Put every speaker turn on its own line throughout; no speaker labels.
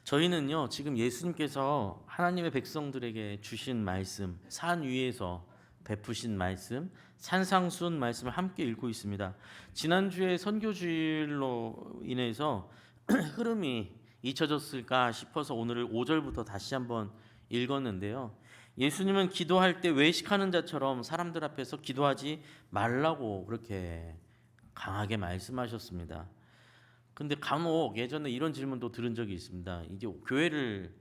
저희는요, 지금 예수님께서 하나님의 백성들에게 주신 말씀, 산 위에서 베푸신 말씀, 산상수훈 말씀을 함께 읽고 있습니다. 지난주에 선교주일로 인해서 흐름이 잊혀졌을까 싶어서 오늘을 5절부터 다시 한번 읽었는데요. 예수님은 기도할 때 외식하는 자처럼 사람들 앞에서 기도하지 말라고 그렇게 강하게 말씀하셨습니다. 근데 간혹 예전에 이런 질문도 들은 적이 있습니다. 이제 교회를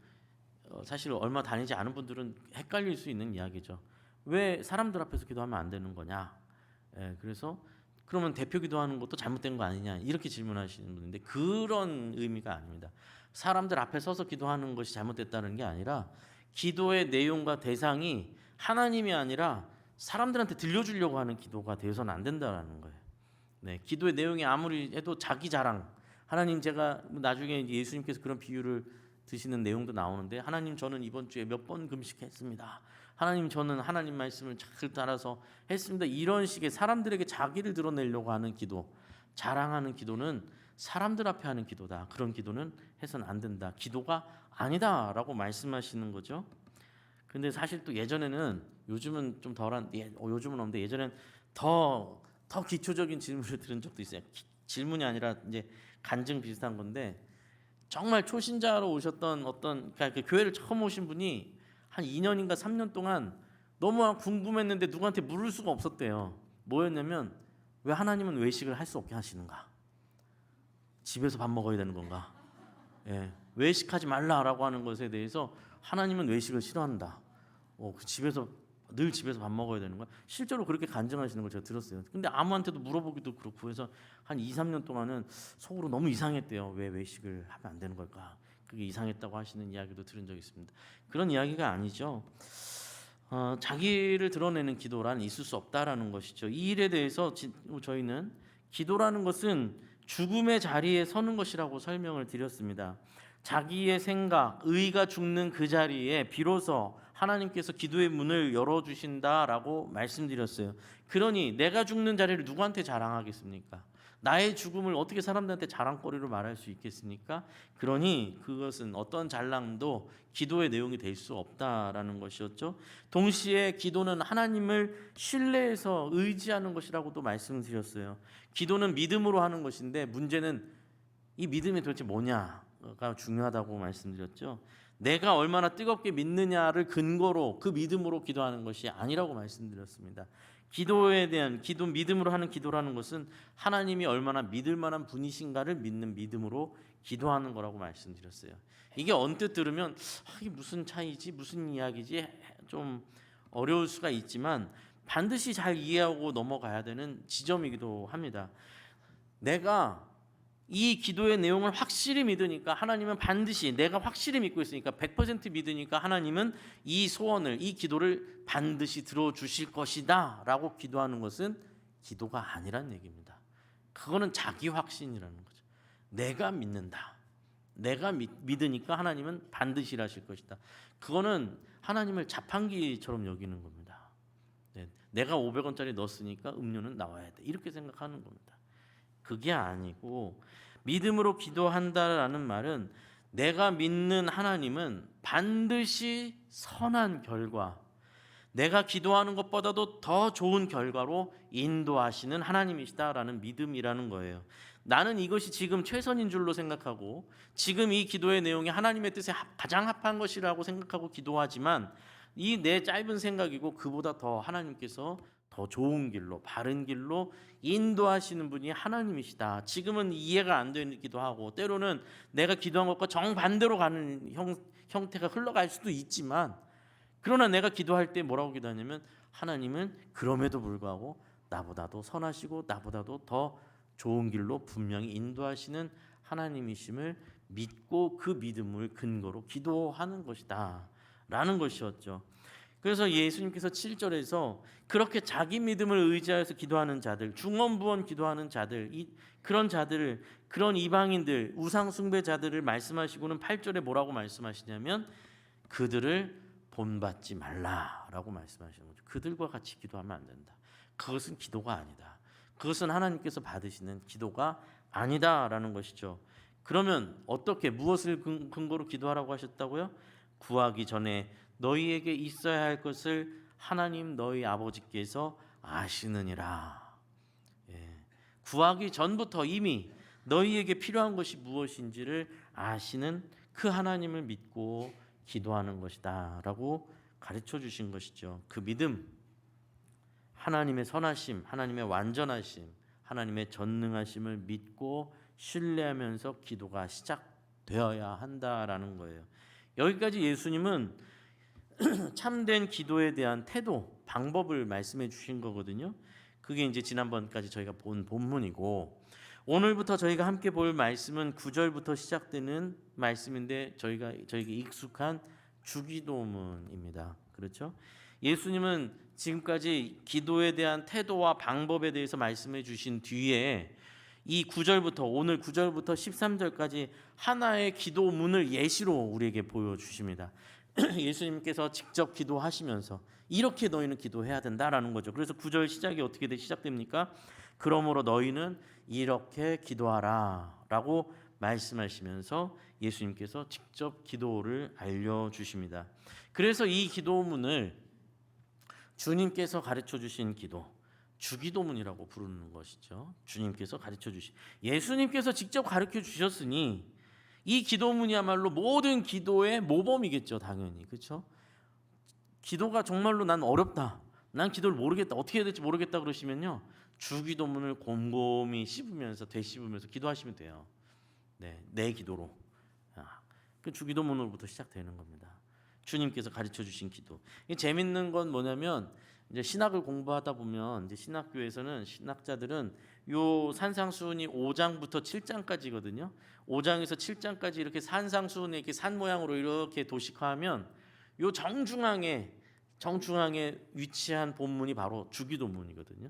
사실 얼마 다니지 않은 분들은 헷갈릴 수 있는 이야기죠. 왜 사람들 앞에서 기도하면 안 되는 거냐? 그래서 그러면 대표 기도하는 것도 잘못된 거 아니냐? 이렇게 질문하시는 분인데 그런 의미가 아닙니다. 사람들 앞에 서서 기도하는 것이 잘못됐다는 게 아니라 기도의 내용과 대상이 하나님이 아니라 사람들한테 들려주려고 하는 기도가 되어서는 안 된다는 거예요. 네, 기도의 내용이 아무리 해도 자기 자랑. 하나님, 제가 나중에 예수님께서 그런 비유를 드시는 내용도 나오는데, 하나님, 저는 이번 주에 몇 번 금식했습니다. 하나님, 저는 하나님 말씀을 잘 따라서 했습니다. 이런 식의 사람들에게 자기를 드러내려고 하는 기도, 자랑하는 기도는 사람들 앞에 하는 기도다. 그런 기도는 해서는 안 된다. 기도가 아니다라고 말씀하시는 거죠. 근데 사실 또 예전에는, 요즘은 좀 덜한, 요즘은 없는데 예전엔 더 기초적인 질문을 들은 적도 있어요. 질문이 아니라 이제 간증 비슷한 건데, 정말 초신자로 오셨던 그러니까 그 교회를 처음 오신 분이 한 2년인가 3년 동안 너무 궁금했는데 누구한테 물을 수가 없었대요. 뭐였냐면, 왜 하나님은 외식을 할 수 없게 하시는가? 집에서 밥 먹어야 되는 건가? 외식하지 말라라고 하는 것에 대해서 하나님은 외식을 싫어한다. 그 늘 집에서 밥 먹어야 되는 거야. 실제로 그렇게 간증하시는 걸 제가 들었어요. 근데 아무한테도 물어보기도 그렇고 해서 한 2, 3년 동안은 속으로 너무 이상했대요. 왜 외식을 하면 안 되는 걸까? 그게 이상했다고 하시는 이야기도 들은 적이 있습니다. 그런 이야기가 아니죠. 자기를 드러내는 기도란 있을 수 없다라는 것이죠. 이 일에 대해서 저희는 기도라는 것은 죽음의 자리에 서는 것이라고 설명을 드렸습니다. 자기의 생각, 의가 죽는 그 자리에 비로소 하나님께서 기도의 문을 열어주신다라고 말씀드렸어요. 그러니 내가 죽는 자리를 누구한테 자랑하겠습니까? 나의 죽음을 어떻게 사람들한테 자랑거리로 말할 수 있겠습니까? 그러니 그것은 어떤 잘남도 기도의 내용이 될 수 없다라는 것이었죠. 동시에 기도는 하나님을 신뢰해서 의지하는 것이라고도 말씀드렸어요. 기도는 믿음으로 하는 것인데 문제는 이 믿음이 도대체 뭐냐가 중요하다고 말씀드렸죠. 내가 얼마나 뜨겁게 믿느냐를 근거로 그 믿음으로 기도하는 것이 아니라고 말씀드렸습니다. 기도에 대한 믿음으로 하는 기도라는 것은 하나님이 얼마나 믿을 만한 분이신가를 믿는 믿음으로 기도하는 거라고 말씀드렸어요. 이게 언뜻 들으면 이게 무슨 차이지, 무슨 이야기지 좀 어려울 수가 있지만 반드시 잘 이해하고 넘어가야 되는 지점이기도 합니다. 내가 이 기도의 내용을 확실히 믿으니까 하나님은 반드시, 내가 확실히 믿고 있으니까 100% 믿으니까 하나님은 이 소원을, 이 기도를 반드시 들어주실 것이다 라고 기도하는 것은 기도가 아니란 얘기입니다. 그거는 자기 확신이라는 거죠. 내가 믿는다. 내가 믿으니까 하나님은 반드시 일하실 것이다. 그거는 하나님을 자판기처럼 여기는 겁니다. 내가 500원짜리 넣었으니까 음료는 나와야 돼. 이렇게 생각하는 겁니다. 그게 아니고 믿음으로 기도한다라는 말은 내가 믿는 하나님은 반드시 선한 결과, 내가 기도하는 것보다도 더 좋은 결과로 인도하시는 하나님이시다라는 믿음이라는 거예요. 나는 이것이 지금 최선인 줄로 생각하고 지금 이 기도의 내용이 하나님의 뜻에 가장 합한 것이라고 생각하고 기도하지만 이 내 짧은 생각이고 그보다 더 하나님께서 더 좋은 길로, 바른 길로 인도하시는 분이 하나님이시다. 지금은 이해가 안 되기도 하고 때로는 내가 기도한 것과 정반대로 가는 형태가 흘러갈 수도 있지만, 그러나 내가 기도할 때 뭐라고 기도하냐면 하나님은 그럼에도 불구하고 나보다도 선하시고 나보다도 더 좋은 길로 분명히 인도하시는 하나님이심을 믿고 그 믿음을 근거로 기도하는 것이다 라는 것이었죠. 그래서 예수님께서 7절에서 그렇게 자기 믿음을 의지하여서 기도하는 자들, 중언부언 기도하는 자들, 그런 자들을, 그런 이방인들, 우상 숭배자들을 말씀하시고는 8절에 뭐라고 말씀하시냐면 그들을 본받지 말라라고 말씀하시는 거죠. 그들과 같이 기도하면 안 된다. 그것은 기도가 아니다. 그것은 하나님께서 받으시는 기도가 아니다라는 것이죠. 그러면 어떻게 무엇을 근거로 기도하라고 하셨다고요? 구하기 전에 너희에게 있어야 할 것을 하나님 너희 아버지께서 아시느니라. 예. 구하기 전부터 이미 너희에게 필요한 것이 무엇인지를 아시는 그 하나님을 믿고 기도하는 것이다라고 가르쳐 주신 것이죠. 그 믿음, 하나님의 선하심, 하나님의 완전하심, 하나님의 전능하심을 믿고 신뢰하면서 기도가 시작되어야 한다라는 거예요. 여기까지 예수님은 참된 기도에 대한 태도, 방법을 말씀해 주신 거거든요. 그게 이제 지난번까지 저희가 본 본문이고, 오늘부터 저희가 함께 볼 말씀은 9절부터 시작되는 말씀인데 저희에게 익숙한 주기도문입니다. 그렇죠? 예수님은 지금까지 기도에 대한 태도와 방법에 대해서 말씀해 주신 뒤에 이 9절부터 오늘 9절부터 13절까지 하나의 기도문을 예시로 우리에게 보여주십니다. 예수님께서 직접 기도하시면서 이렇게 너희는 기도해야 된다라는 거죠. 그래서 9절 시작이 어떻게 시작됩니까? 그러므로 너희는 이렇게 기도하라 라고 말씀하시면서 예수님께서 직접 기도를 알려주십니다. 그래서 이 기도문을 주님께서 가르쳐 주신 기도, 주기도문이라고 부르는 것이죠. 주님께서 가르쳐 주신, 예수님께서 직접 가르쳐 주셨으니 이 기도문이야말로 모든 기도의 모범이겠죠. 당연히. 그렇죠? 기도가 정말로 난 어렵다, 난 기도를 모르겠다, 어떻게 해야 될지 모르겠다 그러시면요, 주기도문을 곰곰이 씹으면서 되씹으면서 기도하시면 돼요. 네, 내 기도로. 그 주기도문으로부터 시작되는 겁니다. 주님께서 가르쳐 주신 기도. 재밌는 건 뭐냐면, 이제 신학을 공부하다 보면 이제 신학교에서는 신학자들은 요 산상수훈이 5장부터 7장까지거든요. 5장에서 7장까지 이렇게 산상수훈에 이렇게 산 모양으로 이렇게 도식화하면 요 정중앙에 위치한 본문이 바로 주기도문이거든요.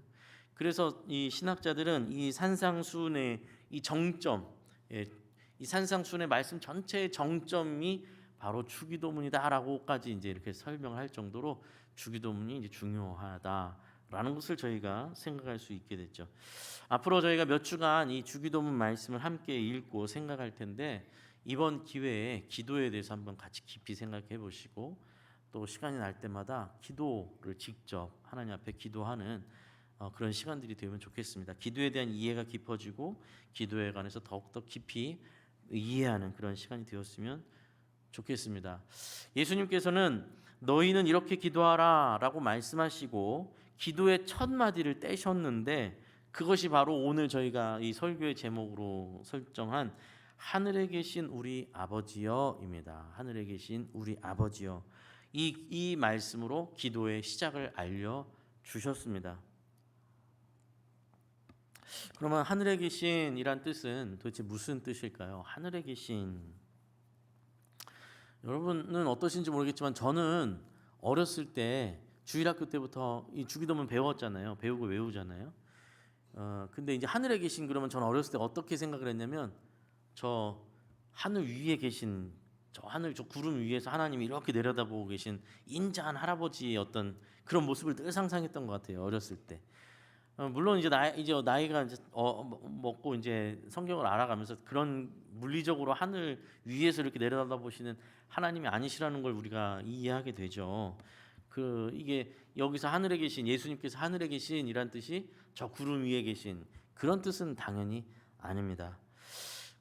그래서 이 신학자들은 이 산상수훈의 이 정점, 이 산상수훈의 말씀 전체의 정점이 바로 주기도문이다라고까지 이제 이렇게 설명할 정도로 주기도문이 이제 중요하다라는 것을 저희가 생각할 수 있게 됐죠. 앞으로 저희가 몇 주간 이 주기도문 말씀을 함께 읽고 생각할 텐데, 이번 기회에 기도에 대해서 한번 같이 깊이 생각해 보시고, 또 시간이 날 때마다 기도를 직접 하나님 앞에 기도하는 그런 시간들이 되면 좋겠습니다. 기도에 대한 이해가 깊어지고 기도에 관해서 더욱더 깊이 이해하는 그런 시간이 되었으면 좋겠습니다. 예수님께서는 너희는 이렇게 기도하라 라고 말씀하시고 기도의 첫 마디를 떼셨는데, 그것이 바로 오늘 저희가 이 설교의 제목으로 설정한 하늘에 계신 우리 아버지여입니다. 하늘에 계신 우리 아버지여, 이 말씀으로 기도의 시작을 알려주셨습니다. 그러면 하늘에 계신이란 뜻은 도대체 무슨 뜻일까요? 하늘에 계신, 여러분은 어떠신지 모르겠지만 저는 어렸을 때 주일학교 때부터 이 주기도문 배웠잖아요. 배우고 외우잖아요. 근데 이제 하늘에 계신 그러면 저는 어렸을 때 어떻게 생각을 했냐면, 저 하늘 위에 계신, 저 구름 위에서 하나님이 이렇게 내려다보고 계신 인자한 할아버지의 어떤 그런 모습을 늘 상상했던 것 같아요. 어렸을 때. 물론 이제 나이가 이제 먹고 이제 성경을 알아가면서 그런 물리적으로 하늘 위에서 이렇게 내려다보시는 하나님이 아니시라는 걸 우리가 이해하게 되죠. 이게 여기서 하늘에 계신 예수님께서 하늘에 계신이란 뜻이 저 구름 위에 계신 그런 뜻은 당연히 아닙니다.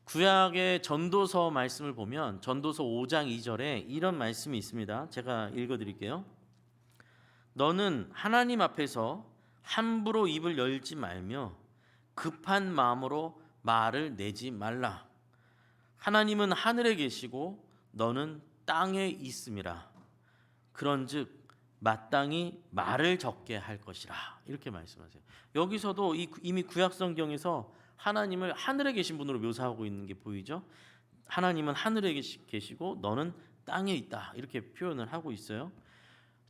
구약의 전도서 말씀을 보면 전도서 5장 2절에 이런 말씀이 있습니다. 제가 읽어드릴게요. 너는 하나님 앞에서 함부로 입을 열지 말며 급한 마음으로 말을 내지 말라. 하나님은 하늘에 계시고 너는 땅에 있음이라. 그런즉 마땅히 말을 적게 할 것이라. 이렇게 말씀하세요. 여기서도 이미 구약 성경에서 하나님을 하늘에 계신 분으로 묘사하고 있는 게 보이죠. 하나님은 하늘에 계시고 너는 땅에 있다, 이렇게 표현을 하고 있어요.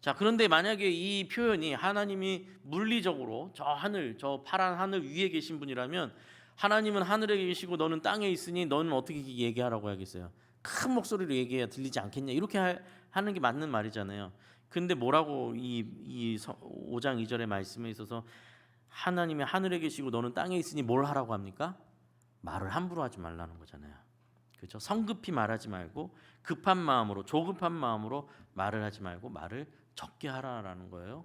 자, 그런데 만약에 이 표현이 하나님이 물리적으로 저 파란 하늘 위에 계신 분이라면, 하나님은 하늘에 계시고 너는 땅에 있으니 너는 어떻게 얘기하라고 하겠어요? 큰 목소리로 얘기해야 들리지 않겠냐, 이렇게 하는 게 맞는 말이잖아요. 근데 뭐라고 이 5장 2절의 말씀에 있어서 하나님이 하늘에 계시고 너는 땅에 있으니 뭘 하라고 합니까? 말을 함부로 하지 말라는 거잖아요. 그죠? 성급히 말하지 말고 급한 마음으로, 조급한 마음으로 말을 하지 말고 말을 적게 하라라는 거예요.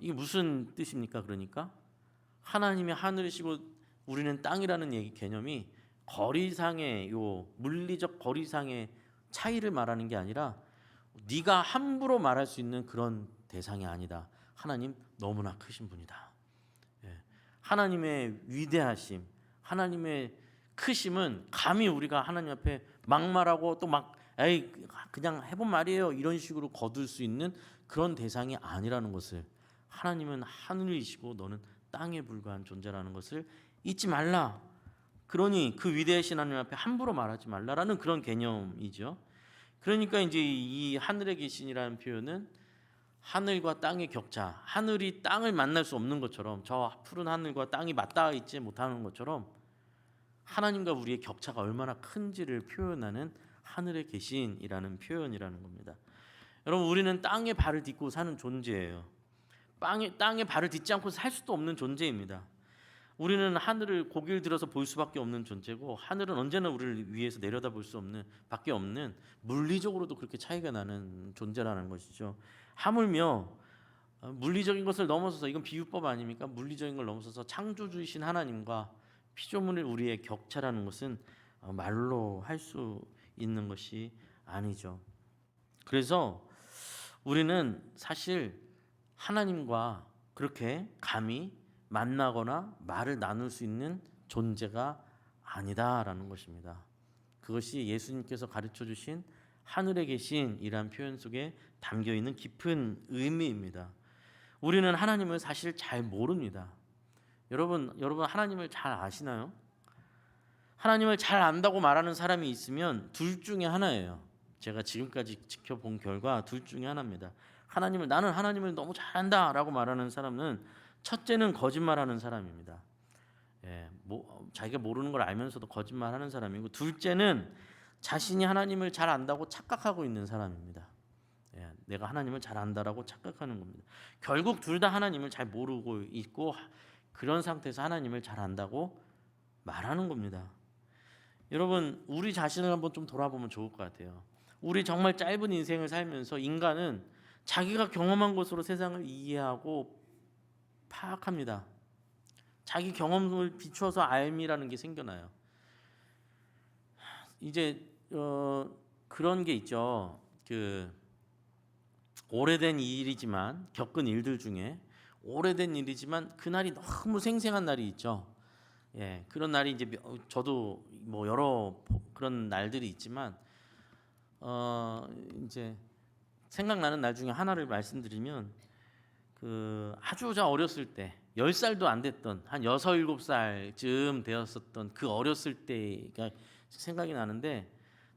이게 무슨 뜻입니까? 그러니까 하나님이 하늘이시고 우리는 땅이라는 개념이 거리상의 요 물리적 거리상의 차이를 말하는 게 아니라 네가 함부로 말할 수 있는 그런 대상이 아니다. 하나님 너무나 크신 분이다. 예. 하나님의 위대하심, 하나님의 크심은 감히 우리가 하나님 앞에 막말하고 또 막 에이 그냥 해본 말이에요 이런 식으로 거둘 수 있는 그런 대상이 아니라는 것을, 하나님은 하늘이시고 너는 땅에 불과한 존재라는 것을 잊지 말라. 그러니 그 위대하신 하나님 앞에 함부로 말하지 말라라는 그런 개념이죠. 그러니까 이제 이 하늘에 계신이라는 표현은 하늘과 땅의 격차, 하늘이 땅을 만날 수 없는 것처럼, 저 푸른 하늘과 땅이 맞닿아 있지 못하는 것처럼 하나님과 우리의 격차가 얼마나 큰지를 표현하는 하늘에 계신이라는 표현이라는 겁니다. 여러분, 우리는 땅에 발을 딛고 사는 존재예요. 땅에 발을 딛지 않고 살 수도 없는 존재입니다. 우리는 하늘을 고개를 들어서 볼 수밖에 없는 존재고, 하늘은 언제나 우리를 위해서 내려다볼 수 없는 밖에 없는, 물리적으로도 그렇게 차이가 나는 존재라는 것이죠. 하물며 물리적인 것을 넘어서서, 이건 비유법 아닙니까? 물리적인 걸 넘어서서 창조주이신 하나님과 피조물의 우리의 격차라는 것은 말로 할 수 있는 것이 아니죠. 그래서 우리는 사실 하나님과 그렇게 감히 만나거나 말을 나눌 수 있는 존재가 아니다라는 것입니다. 그것이 예수님께서 가르쳐 주신 하늘에 계신이란 표현 속에 담겨 있는 깊은 의미입니다. 우리는 하나님을 사실 잘 모릅니다. 여러분 하나님을 잘 아시나요? 하나님을 잘 안다고 말하는 사람이 있으면 둘 중에 하나예요. 제가 지금까지 지켜본 결과 둘 중에 하나입니다. 나는 하나님을 너무 잘 안다라고 말하는 사람은, 첫째는 거짓말하는 사람입니다. 예, 자기가 모르는 걸 알면서도 거짓말하는 사람이고, 둘째는 자신이 하나님을 잘 안다고 착각하고 있는 사람입니다. 예, 내가 하나님을 잘 안다라고 착각하는 겁니다. 결국 둘 다 하나님을 잘 모르고 있고, 그런 상태에서 하나님을 잘 안다고 말하는 겁니다. 여러분, 우리 자신을 한번 좀 돌아보면 좋을 것 같아요. 우리 정말 짧은 인생을 살면서 인간은 자기가 경험한 것으로 세상을 이해하고 파악합니다. 자기 경험을 비추어서 알미라는 게 생겨나요. 이제 그런 게 있죠. 오래된 일이지만, 겪은 일들 중에 오래된 일이지만 그날이 너무 생생한 날이 있죠. 예, 그런 날이 이제 저도 뭐 여러 그런 날들이 있지만, 이제 생각나는 날 중에 하나를 말씀드리면, 아주 어렸을 때 10살도 안 됐던 한 6, 7살쯤 되었었던 그 어렸을 때가 생각이 나는데,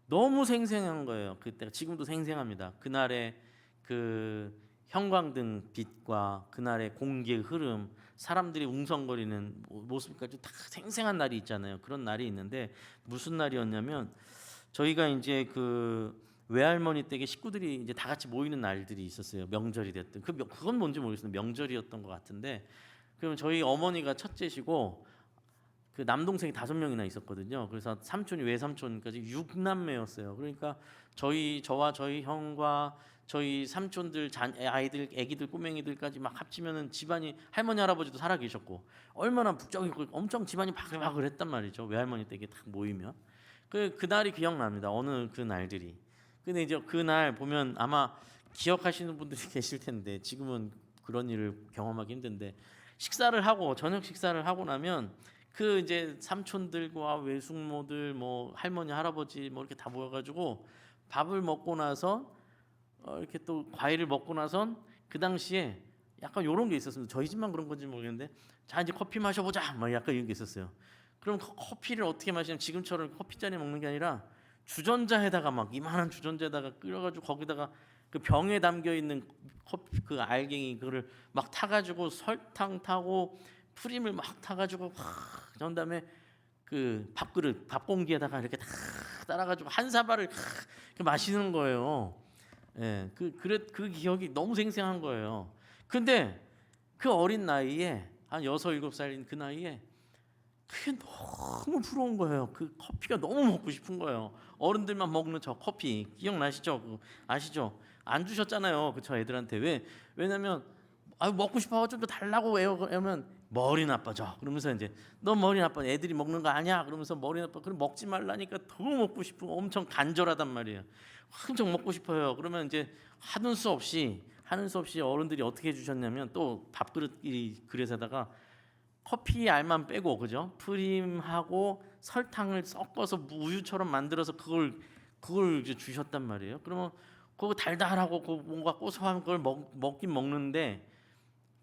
너무 생생한 거예요. 그때가 지금도 생생합니다. 그날의 그 형광등 빛과 그날의 공기의 흐름, 사람들이 웅성거리는 모습까지 다 생생한 날이 있잖아요. 그런 날이 있는데, 무슨 날이었냐면, 저희가 이제 그 외할머니 댁에 식구들이 이제 다 같이 모이는 날들이 있었어요. 명절이 됐든 그건 뭔지 모르겠어요. 명절이었던 것 같은데, 그럼 저희 어머니가 첫째시고 그 남동생이 5명이나 있었거든요. 그래서 삼촌이 외삼촌까지 6남매였어요. 그러니까 저와 저희 형과 저희 삼촌들 아이들, 애기들, 꼬맹이들까지 막 합치면은 집안이, 할머니 할아버지도 살아 계셨고, 얼마나 북적이고 엄청 집안이 바글바글했단 말이죠. 외할머니 댁에 딱 모이면 그 날이 기억납니다. 어느 그 날들이. 근데 이제 그 날 보면 아마 기억하시는 분들이 계실 텐데, 지금은 그런 일을 경험하기 힘든데, 저녁 식사를 하고 나면 그 이제 삼촌들과 외숙모들, 뭐 할머니 할아버지 뭐 이렇게 다 모여가지고 밥을 먹고 나서 이렇게 또 과일을 먹고 나선, 그 당시에 약간 이런 게 있었습니다. 저희 집만 그런 건지 모르겠는데, 자 이제 커피 마셔보자 막 약간 이런 게 있었어요. 그럼 커피를 어떻게 마시냐면, 지금처럼 커피잔에 먹는 게 아니라 주전자에다가, 막 이만한 주전자에다가 끓여가지고 거기다가 그 병에 담겨 있는 커피 그 알갱이 그거를 막 타가지고 설탕 타고 프림을 막 타가지고 그런 다음에 그 밥그릇 밥공기에다가 이렇게 다 따라가지고 한 사발을 마시는 거예요. 예, 그 기억이 너무 생생한 거예요. 근데 그 어린 나이에 한 6, 7살인 그 나이에 그게 너무 부러운 거예요. 그 커피가 너무 먹고 싶은 거예요. 어른들만 먹는 저 커피 기억나시죠? 아시죠? 안 주셨잖아요. 그 저 애들한테. 왜냐면 먹고 싶어 좀 더 달라고 해요. 그러면 머리 나빠져. 그러면서 이제 너 머리 나빠. 애들이 먹는 거 아니야. 그러면서 머리 나빠. 그럼 먹지 말라니까 더 먹고 싶고 엄청 간절하단 말이에요. 엄청 먹고 싶어요. 그러면 이제 하는 수 없이 어른들이 어떻게 해주셨냐면 또 밥그릇 그릇에다가 커피 알만 빼고 그죠? 프림하고 설탕을 섞어서 우유처럼 만들어서 그걸 이제 주셨단 말이에요. 그러면 그거 달달하고 그 뭔가 고소한 걸 먹긴 먹는데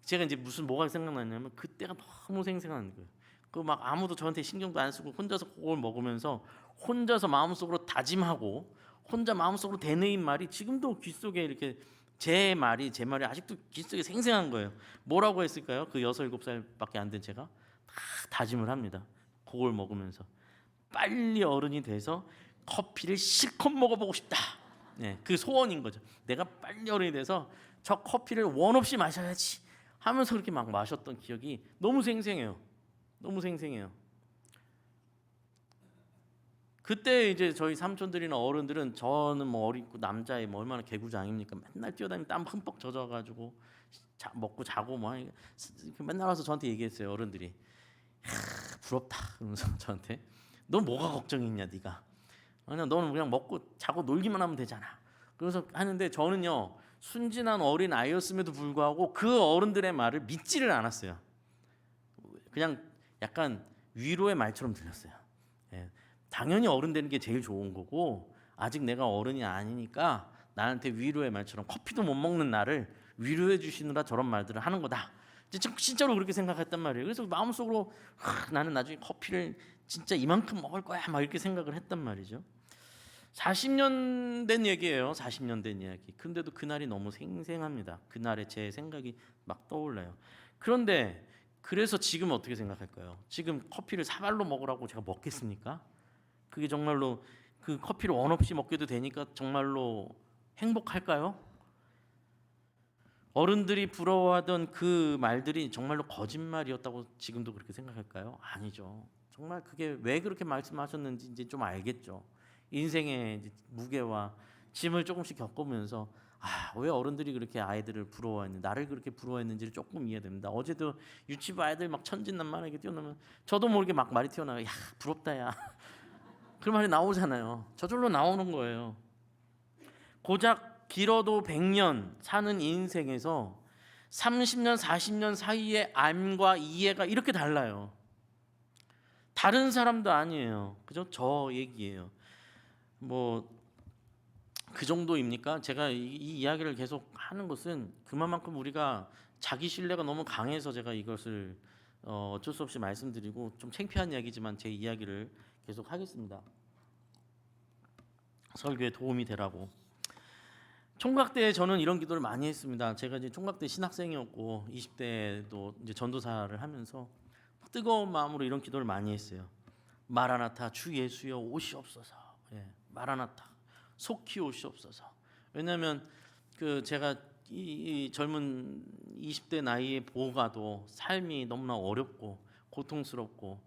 제가 이제 뭐가 생각나냐면 그때가 너무 생생한 거예요. 그 막 아무도 저한테 신경도 안 쓰고 혼자서 그걸 먹으면서 혼자서 마음속으로 다짐하고 혼자 마음속으로 되뇌인 말이 지금도 귀 속에 이렇게 제 말이 아직도 귀 속에 생생한 거예요. 뭐라고 했을까요? 그 6-7살밖에 안 된 제가 다 다짐을 합니다. 그걸 먹으면서 빨리 어른이 돼서 커피를 실컷 먹어보고 싶다. 네, 그 소원인 거죠. 내가 빨리 어른이 돼서 저 커피를 원 없이 마셔야지 하면서 그렇게 막 마셨던 기억이 너무 생생해요. 너무 생생해요. 그때 이제 저희 삼촌들이나 어른들은 저는 뭐 어리고 남자애 뭐 얼마나 개구장입니까? 맨날 뛰어다니면 땀 흠뻑 젖어가지고 먹고 자고 뭐 맨날 와서 저한테 얘기했어요. 어른들이 부럽다 그러면서 저한테 너 뭐가 걱정이 있냐 네가 아니야 너는 그냥 먹고 자고 놀기만 하면 되잖아. 그래서 하는데 저는요 순진한 어린 아이였음에도 불구하고 그 어른들의 말을 믿지를 않았어요. 그냥 약간 위로의 말처럼 들렸어요. 예, 당연히 어른 되는 게 제일 좋은 거고 아직 내가 어른이 아니니까 나한테 위로의 말처럼 커피도 못 먹는 나를 위로해 주시느라 저런 말들을 하는 거다. 진짜로 그렇게 생각했단 말이에요. 그래서 마음속으로 나는 나중에 커피를 진짜 이만큼 먹을 거야 막 이렇게 생각을 했단 말이죠. 40년 된 얘기예요. 40년 된 이야기. 그런데도 그날이 너무 생생합니다. 그날의 제 생각이 막 떠올라요. 그런데 그래서 지금 어떻게 생각할까요? 지금 커피를 사발로 먹으라고 제가 먹겠습니까? 그게 정말로 그 커피를 원 없이 먹게도 되니까 정말로 행복할까요? 어른들이 부러워하던 그 말들이 정말로 거짓말이었다고 지금도 그렇게 생각할까요? 아니죠. 정말 그게 왜 그렇게 말씀하셨는지 이제 좀 알겠죠. 인생의 이제 무게와 짐을 조금씩 겪으면서 왜 어른들이 그렇게 아이들을 부러워했는지 나를 그렇게 부러워했는지를 조금 이해됩니다. 어제도 유치부 아이들 막 천진난만하게 뛰어나면 저도 모르게 막 말이 튀어나와요. 야 부럽다 야. 그 말이 나오잖아요. 저절로 나오는 거예요. 고작 길어도 100년 사는 인생에서 30년, 40년 사이의 암과 이해가 이렇게 달라요. 다른 사람도 아니에요. 그죠? 저 얘기예요. 뭐 그 정도입니까? 제가 이 이야기를 계속 하는 것은 그만큼 우리가 자기 신뢰가 너무 강해서 제가 이것을 어쩔 수 없이 말씀드리고 좀 창피한 이야기지만 제 이야기를 계속 하겠습니다. 설교에 도움이 되라고. 총각 때 저는 이런 기도를 많이 했습니다. 제가 이제 총각 때 신학생이었고 20대도 이제 전도사를 하면서 뜨거운 마음으로 이런 기도를 많이 했어요. 마라나타 주 예수여 오시옵소서. 예, 마라나타 속히 오시옵소서. 왜냐하면 그 제가 이 젊은 20대 나이에 보가도 삶이 너무나 어렵고 고통스럽고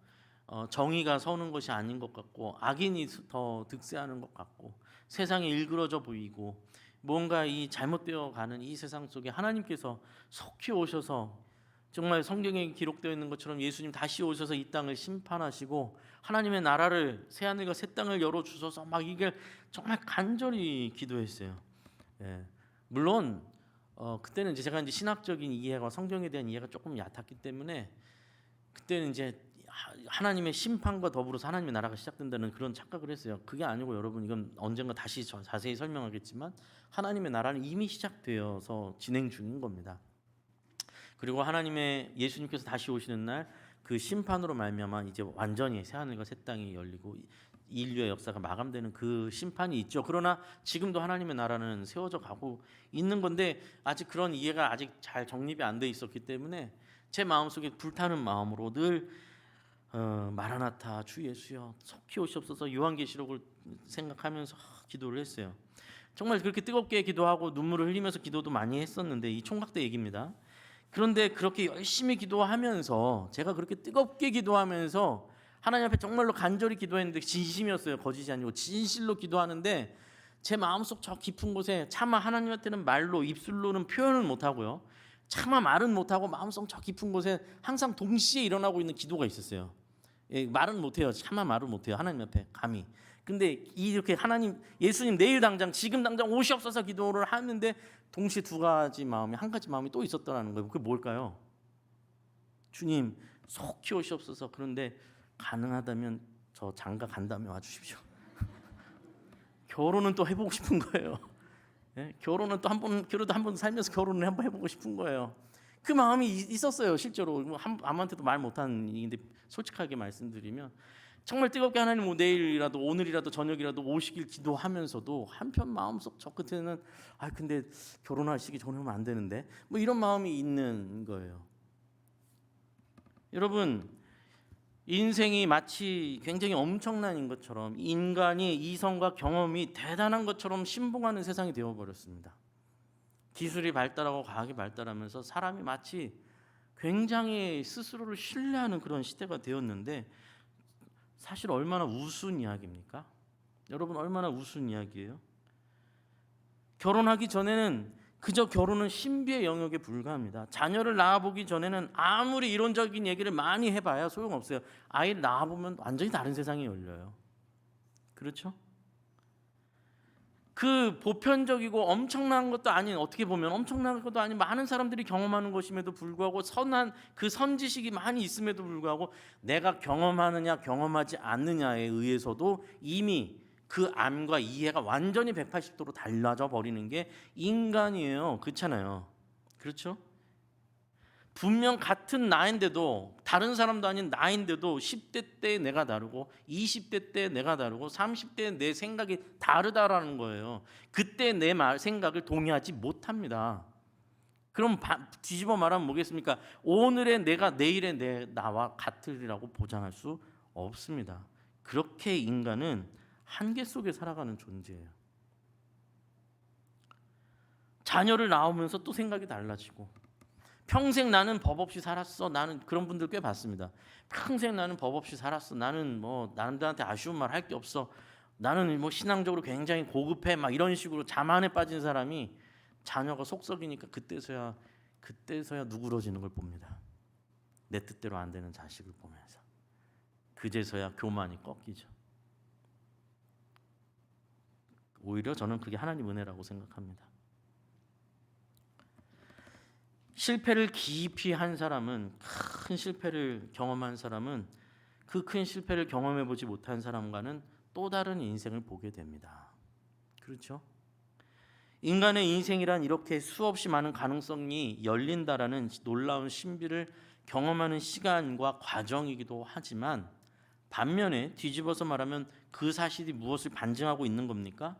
정의가 서는 것이 아닌 것 같고 악인이 더 득세하는 것 같고 세상이 일그러져 보이고 뭔가 이 잘못되어 가는 이 세상 속에 하나님께서 속히 오셔서 정말 성경에 기록되어 있는 것처럼 예수님 다시 오셔서 이 땅을 심판하시고 하나님의 나라를 새하늘과 새 땅을 열어 주셔서 막 이게 정말 간절히 기도했어요. 예. 물론 그때는 이제 제가 이제 신학적인 이해와 성경에 대한 이해가 조금 얕았기 때문에 그때는 이제 하나님의 심판과 더불어서 하나님의 나라가 시작된다는 그런 착각을 했어요. 그게 아니고 여러분 이건 언젠가 다시 자세히 설명하겠지만 하나님의 나라는 이미 시작되어서 진행 중인 겁니다. 그리고 하나님의 예수님께서 다시 오시는 날 그 심판으로 말미암아 이제 완전히 새 하늘과 새 땅이 열리고 인류의 역사가 마감되는 그 심판이 있죠. 그러나 지금도 하나님의 나라는 세워져 가고 있는 건데 아직 그런 이해가 아직 잘 정립이 안 돼 있었기 때문에 제 마음속에 불타는 마음으로 늘 마라나타 주 예수여 속히 오시옵소서 요한계시록을 생각하면서 기도를 했어요. 정말 그렇게 뜨겁게 기도하고 눈물을 흘리면서 기도도 많이 했었는데 이 총각 때 얘기입니다. 그런데 그렇게 열심히 기도하면서, 제가 그렇게 뜨겁게 기도하면서 하나님 앞에 정말로 간절히 기도했는데, 진심이었어요. 거짓이 아니고 진실로 기도하는데 제 마음속 저 깊은 곳에 차마 하나님한테는 말로, 입술로는 표현을 못하고요, 차마 말은 못하고 마음속 저 깊은 곳에 항상 동시에 일어나고 있는 기도가 있었어요. 예, 말은 못해요. 차마 말을 못해요. 하나님 앞에 감히. 근데 이렇게 하나님, 예수님 내일 당장, 지금 당장 오시옵소서 기도를 하는데 동시에 두 가지 마음이, 한 가지 마음이 또 있었더라는 거예요. 그게 뭘까요? 주님 속히 오시옵소서. 그런데 가능하다면 저 장가 간 다음에 와주십시오. 결혼은 또 해보고 싶은 거예요. 예? 결혼은 또 한 번, 그래도 한 번 살면서 결혼을 한번 해보고 싶은 거예요. 그 마음이 있었어요. 실제로 아무한테도 말 못한 일인데, 솔직하게 말씀드리면 정말 뜨겁게 하나님, 뭐 내일이라도 오늘이라도 저녁이라도 오시길 기도하면서도 한편 마음속 저 끝에는 근데 결혼하시기 전에 오면 안 되는데, 뭐 이런 마음이 있는 거예요. 여러분, 인생이 마치 굉장히 엄청난 것처럼, 인간이 이성과 경험이 대단한 것처럼 신봉하는 세상이 되어버렸습니다. 기술이 발달하고 과학이 발달하면서 사람이 마치 굉장히 스스로를 신뢰하는 그런 시대가 되었는데, 사실 얼마나 우스운 이야기입니까? 여러분, 얼마나 우스운 이야기예요? 결혼하기 전에는 그저 결혼은 신비의 영역에 불과합니다. 자녀를 낳아보기 전에는 아무리 이론적인 얘기를 많이 해봐야 소용없어요. 아이를 낳아보면 완전히 다른 세상이 열려요. 그렇죠? 그 보편적이고 엄청난 것도 아닌, 어떻게 보면 엄청난 것도 아닌 많은 사람들이 경험하는 것임에도 불구하고, 선한 그 선지식이 많이 있음에도 불구하고, 내가 경험하느냐 경험하지 않느냐에 의해서도 이미 그 암과 이해가 완전히 180도로 달라져 버리는 게 인간이에요. 그렇잖아요. 그렇죠? 분명 같은 나인데도, 다른 사람도 아닌 나인데도 10대 때 내가 다르고 20대 때 내가 다르고 30대 내 생각이 다르다라는 거예요. 그때 내 생각을 동의하지 못합니다. 그럼 뒤집어 말하면 뭐겠습니까? 오늘의 내가 내일의 나와 같으리라고 보장할 수 없습니다. 그렇게 인간은 한계 속에 살아가는 존재예요. 자녀를 낳으면서 또 생각이 달라지고, 평생 나는 법 없이 살았어. 나는 그런 분들 꽤 봤습니다. 평생 나는 법 없이 살았어. 나는 뭐 남들한테 아쉬운 말 할 게 없어. 나는 뭐 신앙적으로 굉장히 고급해. 막 이런 식으로 자만에 빠진 사람이 자녀가 속썩이니까 그때서야 누그러지는 걸 봅니다. 내 뜻대로 안 되는 자식을 보면서 그제서야 교만이 꺾이죠. 오히려 저는 그게 하나님 은혜라고 생각합니다. 실패를 깊이 한 사람은, 큰 실패를 경험한 사람은 그 큰 실패를 경험해 보지 못한 사람과는 또 다른 인생을 보게 됩니다. 그렇죠? 인간의 인생이란 이렇게 수없이 많은 가능성이 열린다라는 놀라운 신비를 경험하는 시간과 과정이기도 하지만, 반면에 뒤집어서 말하면 그 사실이 무엇을 반증하고 있는 겁니까?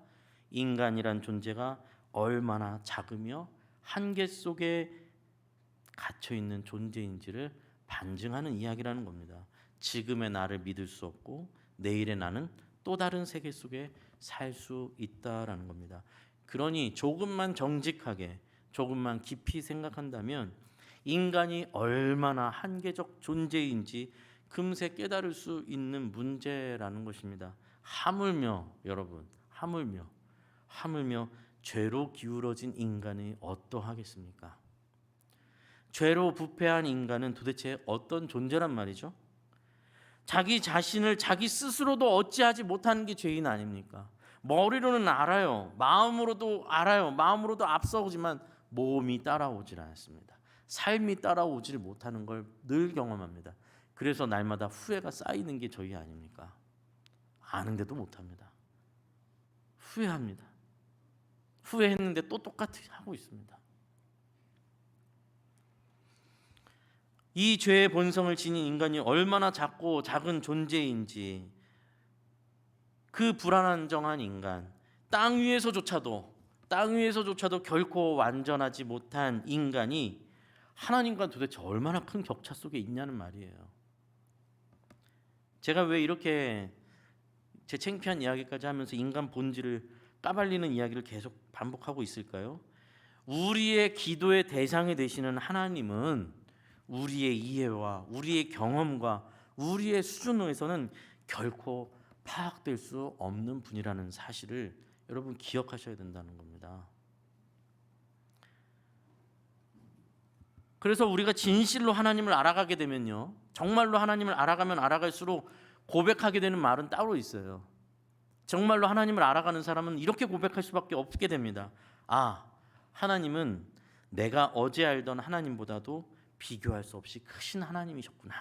인간이란 존재가 얼마나 작으며 한계 속에 갇혀 있는 존재인지를 반증하는 이야기라는 겁니다. 지금의 나를 믿을 수 없고 내일의 나는 또 다른 세계 속에 살 수 있다라는 겁니다. 그러니 조금만 정직하게, 조금만 깊이 생각한다면 인간이 얼마나 한계적 존재인지 금세 깨달을 수 있는 문제라는 것입니다. 하물며 여러분, 하물며 죄로 기울어진 인간이 어떠하겠습니까? 죄로 부패한 인간은 도대체 어떤 존재란 말이죠? 자기 자신을 자기 스스로도 어찌하지 못하는 게 죄인 아닙니까? 머리로는 알아요. 마음으로도 알아요. 마음으로도 앞서오지만 몸이 따라오질 않습니다. 삶이 따라오질 못하는 걸 늘 경험합니다. 그래서 날마다 후회가 쌓이는 게 저희 아닙니까? 아는데도 못합니다. 후회합니다. 후회했는데 또 똑같이 하고 있습니다. 이 죄의 본성을 지닌 인간이 얼마나 작고 작은 존재인지, 그 불안정한 인간, 땅 위에서조차도 결코 완전하지 못한 인간이 하나님과 도대체 얼마나 큰 격차 속에 있냐는 말이에요. 제가 왜 이렇게 제 창피한 이야기까지 하면서 인간 본질을 까발리는 이야기를 계속 반복하고 있을까요? 우리의 기도의 대상이 되시는 하나님은 우리의 이해와 우리의 경험과 우리의 수준에서는 결코 파악될 수 없는 분이라는 사실을 여러분 기억하셔야 된다는 겁니다. 그래서 우리가 진실로 하나님을 알아가게 되면요, 정말로 하나님을 알아가면 알아갈수록 고백하게 되는 말은 따로 있어요. 정말로 하나님을 알아가는 사람은 이렇게 고백할 수밖에 없게 됩니다. 아, 하나님은 내가 어제 알던 하나님보다도 비교할 수 없이 크신 하나님이셨구나.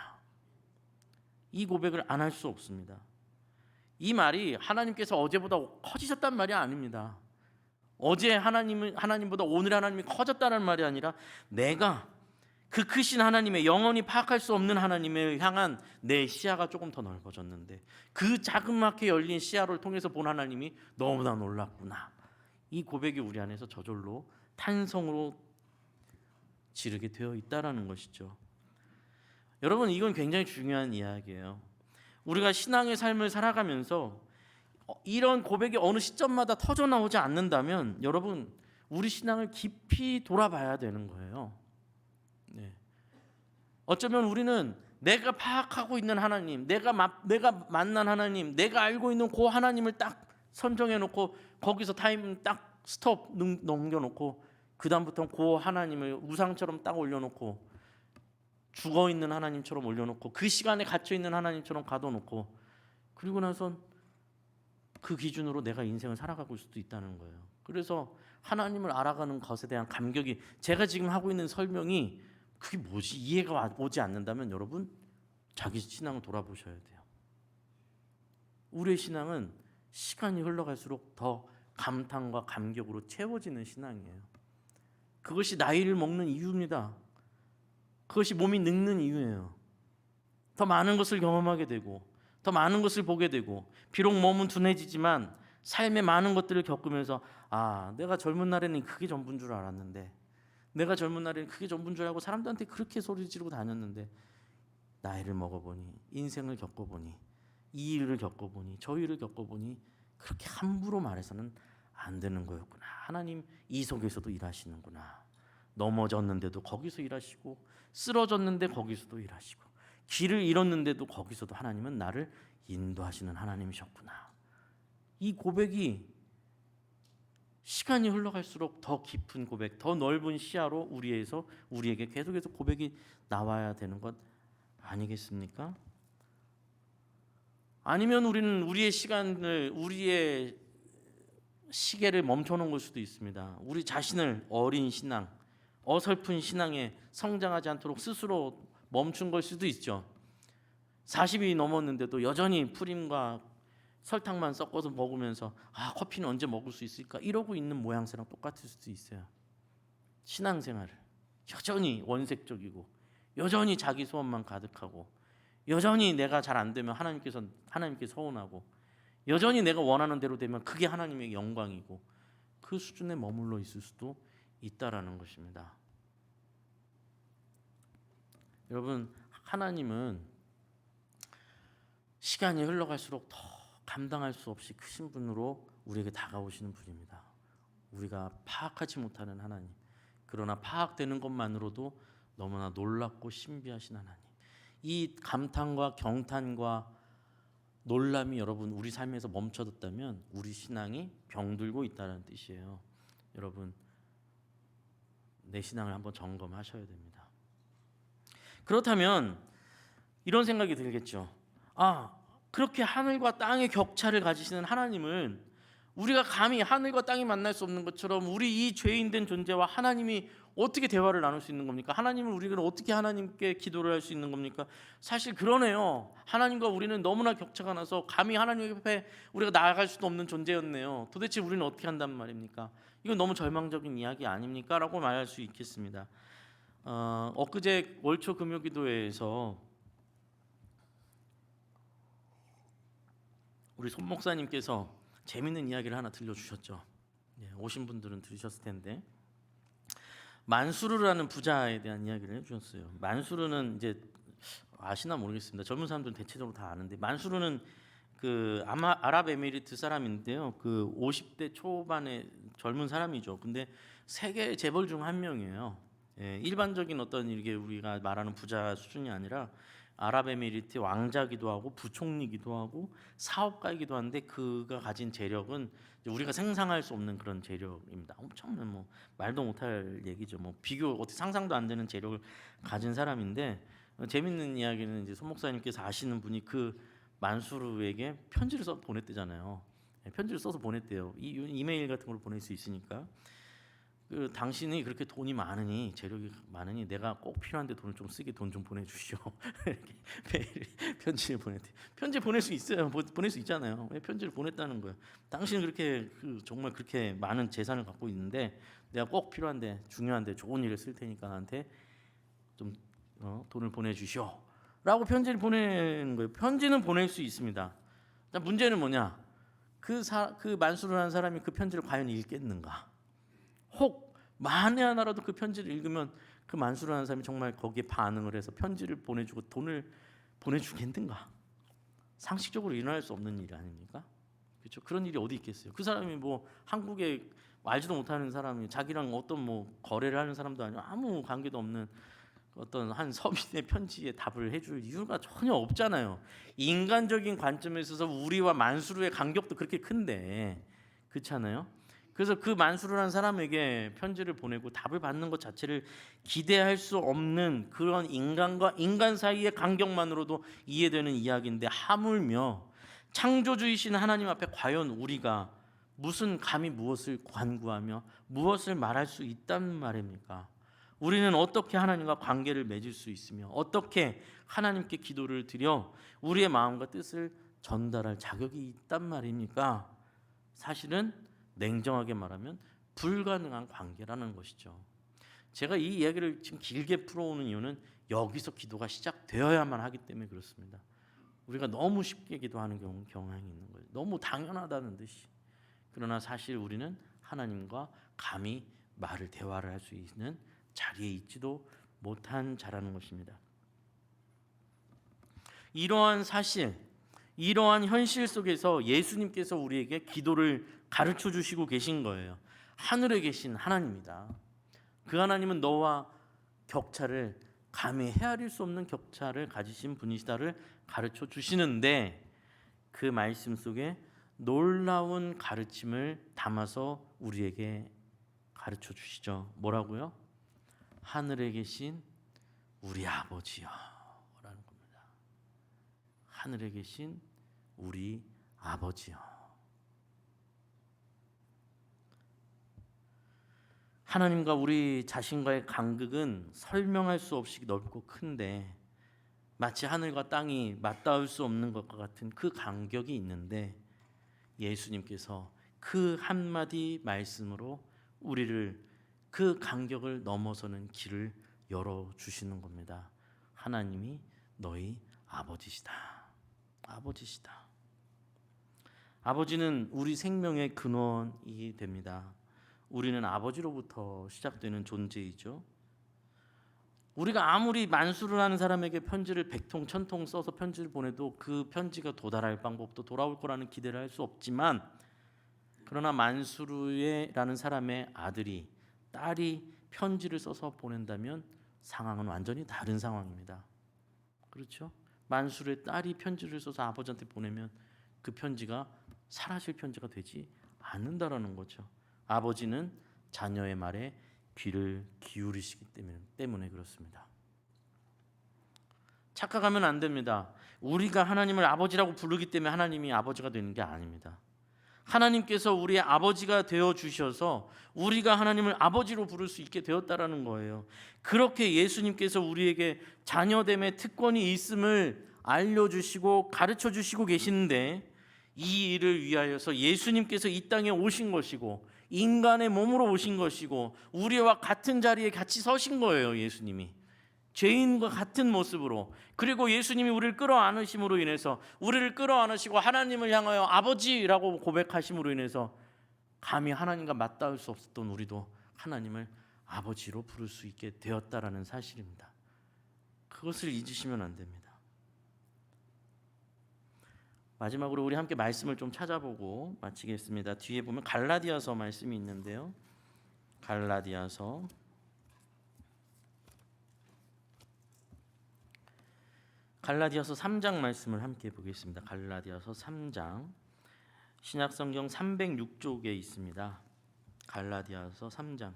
이 고백을 안 할 수 없습니다. 이 말이 하나님께서 어제보다 커지셨단 말이 아닙니다. 어제 하나님보다 오늘 하나님이 커졌다는 말이 아니라 내가 그 크신 하나님의, 영원히 파악할 수 없는 하나님을 향한 내 시야가 조금 더 넓어졌는데 그 자그맣게 열린 시야를 통해서 본 하나님이 너무나 놀랍구나. 이 고백이 우리 안에서 저절로 탄성으로 지르게 되어 있다라는 것이죠. 여러분, 이건 굉장히 중요한 이야기예요. 우리가 신앙의 삶을 살아가면서 이런 고백이 어느 시점마다 터져 나오지 않는다면 여러분, 우리 신앙을 깊이 돌아봐야 되는 거예요. 네. 어쩌면 우리는 내가 파악하고 있는 하나님, 내가 만난 하나님, 내가 알고 있는 그 하나님을 딱 선정해 놓고 거기서 타임 딱 스톱 넘겨놓고 그 다음부터는 그 하나님을 우상처럼 딱 올려놓고 죽어 있는 하나님처럼 올려놓고 그 시간에 갇혀 있는 하나님처럼 가둬놓고 그리고 나선 그 기준으로 내가 인생을 살아가고 있을 수도 있다는 거예요. 그래서 하나님을 알아가는 것에 대한 감격이, 제가 지금 하고 있는 설명이 그게 뭐지? 이해가 오지 않는다면 여러분, 자기 신앙을 돌아보셔야 돼요. 우리의 신앙은 시간이 흘러갈수록 더 감탄과 감격으로 채워지는 신앙이에요. 그것이 나이를 먹는 이유입니다. 그것이 몸이 늙는 이유예요. 더 많은 것을 경험하게 되고 더 많은 것을 보게 되고 비록 몸은 둔해지지만 삶의 많은 것들을 겪으면서 아, 내가 젊은 날에는 그게 전부인 줄 알았는데, 내가 젊은 날에는 그게 전부인 줄 알고 사람들한테 그렇게 소리 지르고 다녔는데 나이를 먹어보니, 인생을 겪어보니, 이 일을 겪어보니, 저 일을 겪어보니 그렇게 함부로 말해서는 안 되는 거였구나. 하나님 이 속에서도 일하시는구나. 넘어졌는데도 거기서 일하시고, 쓰러졌는데 거기서도 일하시고, 길을 잃었는데도 거기서도 하나님은 나를 인도하시는 하나님이셨구나. 이 고백이 시간이 흘러갈수록 더 깊은 고백, 더 넓은 시야로 우리에게 계속해서 고백이 나와야 되는 것 아니겠습니까? 아니면 우리는 우리의 시간을, 우리의 시계를 멈춰놓은 걸 수도 있습니다. 우리 자신을 어린 신앙, 어설픈 신앙에 성장하지 않도록 스스로 멈춘 걸 수도 있죠. 40이 넘었는데도 여전히 프림과 설탕만 섞어서 먹으면서 아, 커피는 언제 먹을 수 있을까? 이러고 있는 모양새랑 똑같을 수도 있어요. 신앙생활을 여전히 원색적이고 여전히 자기 소원만 가득하고 여전히 내가 잘 안 되면 하나님께 서운하고 여전히 내가 원하는 대로 되면 그게 하나님의 영광이고 그 수준에 머물러 있을 수도 있다라는 것입니다. 여러분, 하나님은 시간이 흘러갈수록 더 감당할 수 없이 크신 분으로 우리에게 다가오시는 분입니다. 우리가 파악하지 못하는 하나님, 그러나 파악되는 것만으로도 너무나 놀랍고 신비하신 하나님. 이 감탄과 경탄과 놀람이 여러분 우리 삶에서 멈춰졌다면 우리 신앙이 병들고 있다는 뜻이에요. 여러분, 내 신앙을 한번 점검하셔야 됩니다. 그렇다면 이런 생각이 들겠죠. 아, 그렇게 하늘과 땅의 격차를 가지시는 하나님은 우리가 감히 하늘과 땅이 만날 수 없는 것처럼 우리 이 죄인된 존재와 하나님이 어떻게 대화를 나눌 수 있는 겁니까? 하나님을 우리가 어떻게 하나님께 기도를 할 수 있는 겁니까? 사실 그러네요. 하나님과 우리는 너무나 격차가 나서 감히 하나님 옆에 우리가 나아갈 수도 없는 존재였네요. 도대체 우리는 어떻게 한단 말입니까? 이건 너무 절망적인 이야기 아닙니까? 라고 말할 수 있겠습니다. 엊그제 월초 금요기도회에서 우리 손 목사님께서 재밌는 이야기를 하나 들려주셨죠. 오신 분들은 들으셨을 텐데, 만수르라는 부자에 대한 이야기를 해주셨어요. 만수르는 이제 아시나 모르겠습니다. 젊은 사람들은 대체적으로 다 아는데, 만수르는 그 아랍에미리트 사람인데요. 그 50대 초반에 젊은 사람이죠. 근데 세계 재벌 중 한 명이에요. 예, 일반적인 어떤 이게 우리가 말하는 부자 수준이 아니라 아랍에미리트 왕자기도 하고 부총리기도 하고 사업가이기도 한데 그가 가진 재력은 우리가 상상할 수 없는 그런 재력입니다. 엄청난 뭐 말도 못할 얘기죠. 뭐 비교 어떻게 상상도 안 되는 재력을 가진 사람인데 재밌는 이야기는 이제 손 목사님께서 아시는 분이 그 만수르에게 편지를 써 보냈대잖아요. 편지를 써서 보냈대요. 이메일 같은 걸 보낼 수 있으니까. 그 당신이 그렇게 돈이 많으니 재력이 많으니 내가 꼭 필요한데 돈을 좀 쓰게 돈 좀 보내주시오. 이렇게 메일 편지를 보냈대. 편지 보낼 수 있어요. 보낼 수 있잖아요. 왜 편지를 보냈다는 거예요. 당신은 그렇게 정말 그렇게 많은 재산을 갖고 있는데 내가 꼭 필요한데 중요한데 좋은 일에 쓸 테니까 나한테 좀 돈을 보내주시오. 라고 편지를 보내는 거예요. 편지는 보낼 수 있습니다. 문제는 뭐냐? 그 만수르라는 사람이 그 편지를 과연 읽겠는가? 혹 만에 하나라도 그 편지를 읽으면 그 만수르라는 사람이 정말 거기에 반응을 해서 편지를 보내주고 돈을 보내주겠는가? 상식적으로 일어날 수 없는 일 아닙니까? 그렇죠? 그런 일이 어디 있겠어요? 그 사람이 뭐 한국에 알지도 못하는 사람이 자기랑 어떤 뭐 거래를 하는 사람도 아니고 아무 관계도 없는 어떤 한 서민의 편지에 답을 해줄 이유가 전혀 없잖아요. 인간적인 관점에 있어서 우리와 만수르의 간격도 그렇게 큰데 그렇잖아요. 그래서 그 만수르라는 사람에게 편지를 보내고 답을 받는 것 자체를 기대할 수 없는 그런 인간과 인간 사이의 간격만으로도 이해되는 이야기인데 하물며 창조주이신 하나님 앞에 과연 우리가 무슨 감히 무엇을 간구하며 무엇을 말할 수 있단 말입니까? 우리는 어떻게 하나님과 관계를 맺을 수 있으며 어떻게 하나님께 기도를 드려 우리의 마음과 뜻을 전달할 자격이 있단 말입니까? 사실은 냉정하게 말하면 불가능한 관계라는 것이죠. 제가 이 이야기를 지금 길게 풀어오는 이유는 여기서 기도가 시작되어야만 하기 때문에 그렇습니다. 우리가 너무 쉽게 기도하는 경향이 있는 거예요. 너무 당연하다는 듯이. 그러나 사실 우리는 하나님과 감히 대화를 할 수 있는 자리에 있지도 못한 자라는 것입니다. 이러한 사실, 이러한 현실 속에서 예수님께서 우리에게 기도를 가르쳐 주시고 계신 거예요. 하늘에 계신 하나님이다. 그 하나님은 너와 격차를 감히 헤아릴 수 없는 격차를 가지신 분이시다를 가르쳐 주시는데 그 말씀 속에 놀라운 가르침을 담아서 우리에게 가르쳐 주시죠. 뭐라고요? 하늘에 계신 우리 아버지요 라는 겁니다. 하늘에 계신 우리 아버지요. 하나님과 우리 자신과의 간극은 설명할 수 없이 넓고 큰데 마치 하늘과 땅이 맞닿을 수 없는 것과 같은 그 간격이 있는데 예수님께서 그 한마디 말씀으로 우리를 그 간격을 넘어서는 길을 열어주시는 겁니다. 하나님이 너희 아버지시다. 아버지시다. 아버지는 우리 생명의 근원이 됩니다. 우리는 아버지로부터 시작되는 존재이죠. 우리가 아무리 만수를 하는 사람에게 편지를 100통, 1000통 써서 편지를 보내도 그 편지가 도달할 방법도 돌아올 거라는 기대를 할 수 없지만 그러나 만수르라는 사람의 아들이 딸이 편지를 써서 보낸다면 상황은 완전히 다른 상황입니다. 그렇죠? 만수르의 딸이 편지를 써서 아버지한테 보내면 그 편지가 사라질 편지가 되지 않는다라는 거죠. 아버지는 자녀의 말에 귀를 기울이시기 때문에 그렇습니다. 착각하면 안 됩니다. 우리가 하나님을 아버지라고 부르기 때문에 하나님이 아버지가 되는 게 아닙니다. 하나님께서 우리의 아버지가 되어 주셔서 우리가 하나님을 아버지로 부를 수 있게 되었다라는 거예요. 그렇게 예수님께서 우리에게 자녀됨의 특권이 있음을 알려주시고 가르쳐 주시고 계시는데 이 일을 위하여서 예수님께서 이 땅에 오신 것이고 인간의 몸으로 오신 것이고 우리와 같은 자리에 같이 서신 거예요. 예수님이 죄인과 같은 모습으로. 그리고 예수님이 우리를 끌어안으심으로 인해서 우리를 끌어안으시고 하나님을 향하여 아버지라고 고백하심으로 인해서 감히 하나님과 맞닿을 수 없었던 우리도 하나님을 아버지로 부를 수 있게 되었다라는 사실입니다. 그것을 잊으시면 안 됩니다. 마지막으로 우리 함께 말씀을 좀 찾아보고 마치겠습니다. 뒤에 보면 갈라디아서 말씀이 있는데요. 갈라디아서 3장 말씀을 함께 보겠습니다. 갈라디아서 3장 신약성경 306쪽에 있습니다. 갈라디아서 3장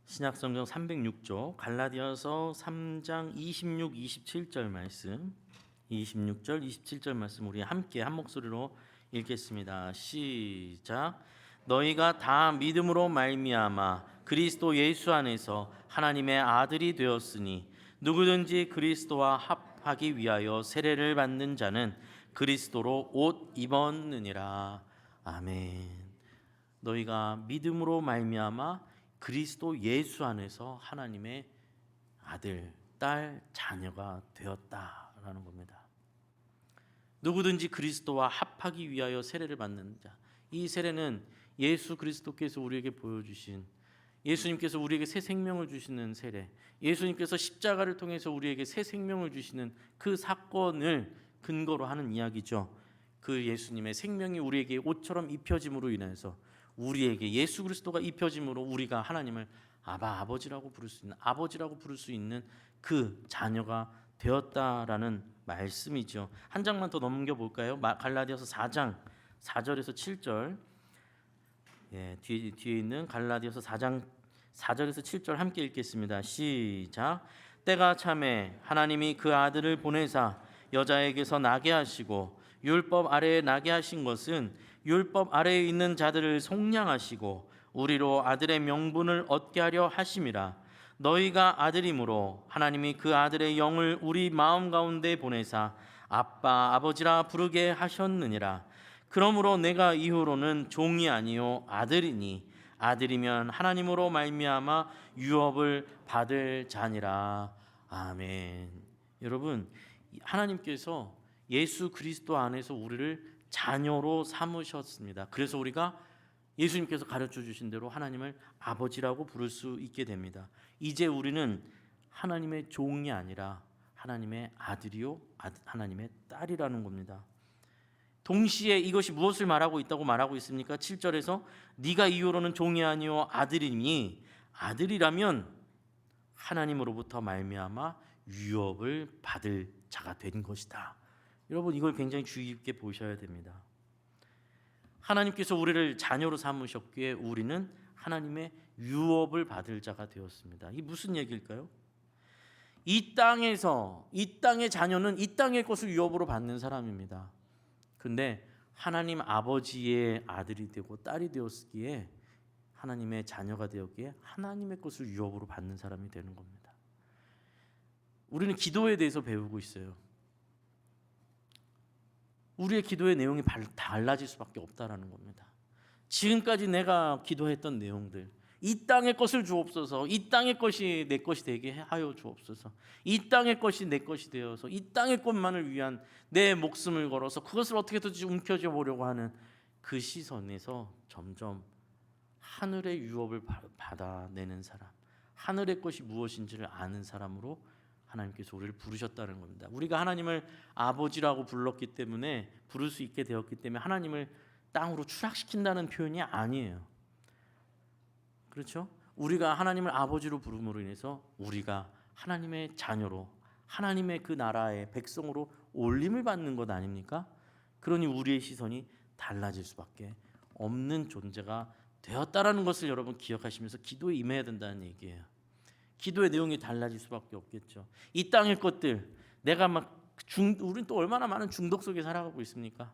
신약성경 306쪽 갈라디아서 3장 26, 27절 말씀 26절, 27절 말씀 우리 함께 한 목소리로 읽겠습니다. 시작. 너희가 다 믿음으로 말미암아 그리스도 예수 안에서 하나님의 아들이 되었으니 누구든지 그리스도와 합하기 위하여 세례를 받는 자는 그리스도로 옷 입었느니라. 아멘. 너희가 믿음으로 말미암아 그리스도 예수 안에서 하나님의 아들, 딸, 자녀가 되었다라는 겁니다. 누구든지 그리스도와 합하기 위하여 세례를 받는 자. 이 세례는 예수 그리스도께서 우리에게 보여주신, 예수님께서 우리에게 새 생명을 주시는 세례, 예수님께서 십자가를 통해서 우리에게 새 생명을 주시는 그 사건을 근거로 하는 이야기죠. 그 예수님의 생명이 우리에게 옷처럼 입혀짐으로 인해서 우리에게 예수 그리스도가 입혀짐으로 우리가 하나님을 아버지라고 부를 수 있는 그 자녀가 되었다라는 말씀이죠. 한 장만 더 넘겨 볼까요? 갈라디아서 4장 4절에서 7절. 뒤에 있는 갈라디아서 4장 4절에서 7절 함께 읽겠습니다. 시작. 때가 차매 하나님이 그 아들을 보내사 여자에게서 나게 하시고 율법 아래에 나게 하신 것은 율법 아래에 있는 자들을 속량하시고 우리로 아들의 명분을 얻게 하려 하심이라. 너희가 아들이므로 하나님이 그 아들의 영을 우리 마음 가운데 보내사 아빠 아버지라 부르게 하셨느니라. 그러므로 내가 이후로는 종이 아니요 아들이니 아들이면 하나님으로 말미암아 유업을 받을 자니라. 아멘. 여러분, 하나님께서 예수 그리스도 안에서 우리를 자녀로 삼으셨습니다. 그래서 우리가 예수님께서 가르쳐 주신 대로 하나님을 아버지라고 부를 수 있게 됩니다. 이제 우리는 하나님의 종이 아니라 하나님의 아들이요 하나님의 딸이라는 겁니다. 동시에 이것이 무엇을 말하고 있다고 말하고 있습니까? 7절에서 네가 이후로는 종이 아니요 아들이니, 아들이라면 하나님으로부터 말미암아 유업을 받을 자가 된 것이다. 여러분, 이걸 굉장히 주의 깊게 보셔야 됩니다. 하나님께서 우리를 자녀로 삼으셨기에 우리는 하나님의 유업을 받을 자가 되었습니다. 이게 무슨 얘기일까요? 이 땅의 자녀는 이 땅의 것을 유업으로 받는 사람입니다. 근데 하나님 아버지의 아들이 되고 딸이 되었기에, 하나님의 자녀가 되었기에 하나님의 것을 유업으로 받는 사람이 되는 겁니다. 우리는 기도에 대해서 배우고 있어요. 우리의 기도의 내용이 달라질 수밖에 없다라는 겁니다. 지금까지 내가 기도했던 내용들, 이 땅의 것을 주옵소서, 이 땅의 것이 내 것이 되게 하여 주옵소서, 이 땅의 것이 내 것이 되어서 이 땅의 것만을 위한 내 목숨을 걸어서 그것을 어떻게든지 움켜쥐어 보려고 하는 그 시선에서 점점 하늘의 유업을 받아내는 사람, 하늘의 것이 무엇인지를 아는 사람으로 하나님께서 우리를 부르셨다는 겁니다. 우리가 하나님을 아버지라고 불렀기 때문에, 부를 수 있게 되었기 때문에 하나님을 땅으로 추락시킨다는 표현이 아니에요. 그렇죠? 우리가 하나님을 아버지로 부름으로 인해서 우리가 하나님의 자녀로, 하나님의 그 나라의 백성으로 올림을 받는 것 아닙니까? 그러니 우리의 시선이 달라질 수밖에 없는 존재가 되었다라는 것을 여러분 기억하시면서 기도에 임해야 된다는 얘기예요. 기도의 내용이 달라질 수밖에 없겠죠. 이 땅의 것들, 내가 우리는 또 얼마나 많은 중독 속에 살아가고 있습니까?